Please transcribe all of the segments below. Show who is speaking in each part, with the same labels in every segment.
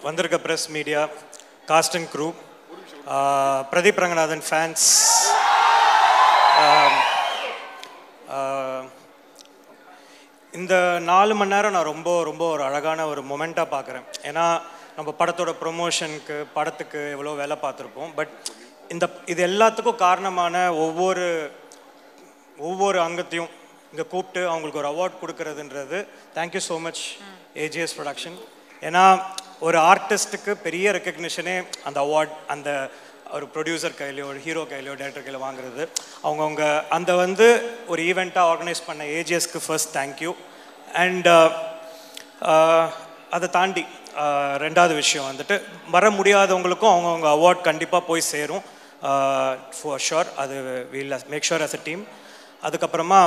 Speaker 1: வந்திருக்க press media cast and crew Pradeep Ranganathan fans இந்த 4 மணி நேரம் நான் ரொம்ப ரொம்ப ஒரு அழகான ஒரு மொமெண்ட்டாக பார்க்குறேன். ஏன்னா நம்ம படத்தோட ப்ரொமோஷனுக்கு படத்துக்கு எவ்வளோ வேலை பார்த்துருப்போம். பட் இது எல்லாத்துக்கும் காரணமான ஒவ்வொரு அங்கத்தையும் இங்கே கூப்பிட்டு அவங்களுக்கு ஒரு அவார்ட் கொடுக்கறதுன்றது thank you so much AGS production. ஏன்னா ஒரு ஆர்டிஸ்ட்டுக்கு பெரிய ரெக்கக்னிஷனே அந்த அவார்ட் அந்த ஒரு ப்ரொடியூசர் கையிலையோ ஒரு ஹீரோ கையிலையோ டைரக்டர் கையில வாங்குறது. அவங்க அந்த ஒரு ஈவெண்ட்டாக ஆர்கனைஸ் பண்ண ஏஜிஎஸ்க்கு ஃபர்ஸ்ட் தேங்க்யூ. அண்ட் அதை தாண்டி ரெண்டாவது விஷயம் வர முடியாதவங்களுக்கும் அவங்கவுங்க அவார்ட் கண்டிப்பாக போய் சேரும் ஃபார் ஷுர். அது will make sure as a team. அதுக்கப்புறமா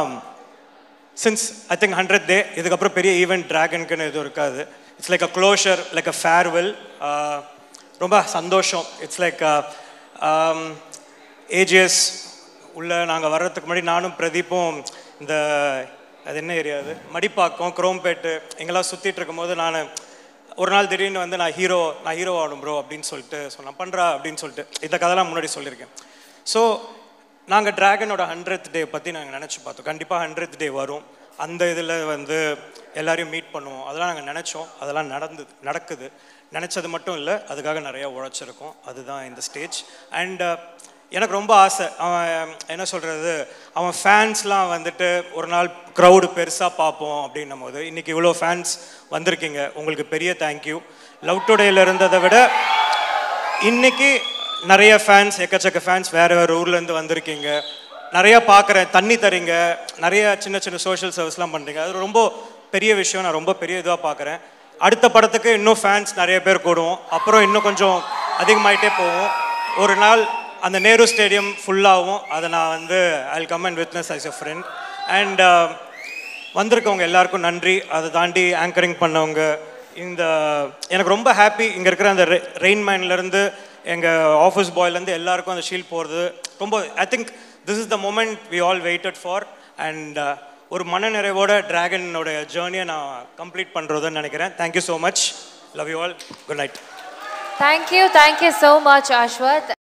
Speaker 1: since I think 100th day இதுக்கப்புறம் பெரிய ஈவெண்ட் ட்ராகனுக்குன்னு எதுவும் இருக்காது. It's like a closure, like a farewell. ரொம்ப சந்தோஷம். இட்ஸ் லைக் ஏஜிஎஸ் உள்ள நாங்கள் வர்றதுக்கு முன்னாடி நானும் பிரதீப்பும் அது என்ன ஏரியா அது மடிப்பாக்கம் குரோம்பேட்டு எங்கெல்லாம் சுற்றிட்டு இருக்கும்போது நான் ஒரு நாள் திடீர்னு நான் ஹீரோ ஆகணும் ப்ரோ அப்படின்னு சொல்லிட்டு சொன்னேன். பண்ணுறா அப்படின்னு சொல்லிட்டு இந்த கதைலாம் முன்னாடி சொல்லியிருக்கேன். ஸோ நாங்கள் ட்ராகனோட 100th டே பற்றி நாங்கள் நினச்சி பார்த்தோம். கண்டிப்பாக 100th டே வரும். அந்த இதில் எல்லாரையும் மீட் பண்ணுவோம். அதெல்லாம் நாங்கள் நினச்சோம். அதெல்லாம் நடக்குது. நினச்சது மட்டும் இல்லை, அதுக்காக நிறையா உழைச்சிருக்கோம். அதுதான் இந்த ஸ்டேஜ். அண்ட் எனக்கு ரொம்ப ஆசை. அவன் என்ன சொல்கிறது, அவன் ஃபேன்ஸ்லாம் ஒரு நாள் க்ரௌடு பெருசாக பார்ப்போம் அப்படின்னும் போது இன்றைக்கி இவ்வளோ ஃபேன்ஸ் வந்திருக்கீங்க. உங்களுக்கு பெரிய தேங்க்யூ. லவ் டுடேயில் இருந்ததை விட இன்றைக்கி நிறைய ஃபேன்ஸ், எக்கச்சக்க ஃபேன்ஸ் வேறு ஊர்லேருந்து வந்திருக்கீங்க. நிறையா பார்க்குறேன், தண்ணி தரீங்க, நிறைய சின்ன சின்ன சோஷியல் சர்வீஸ்லாம் பண்ணுறீங்க. அது ரொம்ப பெரிய விஷயம். நான் ரொம்ப பெரிய இதுவாக பார்க்குறேன். அடுத்த படத்துக்கு இன்னும் ஃபேன்ஸ் நிறைய பேர் கூடுவோம். அப்புறம் இன்னும் கொஞ்சம் அதிகமாகிட்டே போவோம். ஒரு நாள் அந்த நேரு ஸ்டேடியம் ஃபுல்லாகவும் அதை நான் I will come and witness as a friend. And வந்திருக்கவங்க எல்லாருக்கும் நன்றி. அதை தாண்டி ஆங்கரிங் பண்ணவங்க எனக்கு ரொம்ப ஹாப்பி. இங்கே இருக்கிற அந்த ரெயின்மேன்லேருந்து எங்கள் ஆஃபீஸ் பாய்லேருந்து எல்லாருக்கும் அந்த ஷீல்ட் போகிறது ரொம்ப I think this is the moment we all waited for. And ஒரு மன நிறைவோட ட்ராகனோட ஜேர்னியை நான் கம்ப்ளீட் பண்ணுறதுன்னு நினைக்கிறேன். Thank you so much. Love you all. Good night.
Speaker 2: Thank you so much, Ashwath.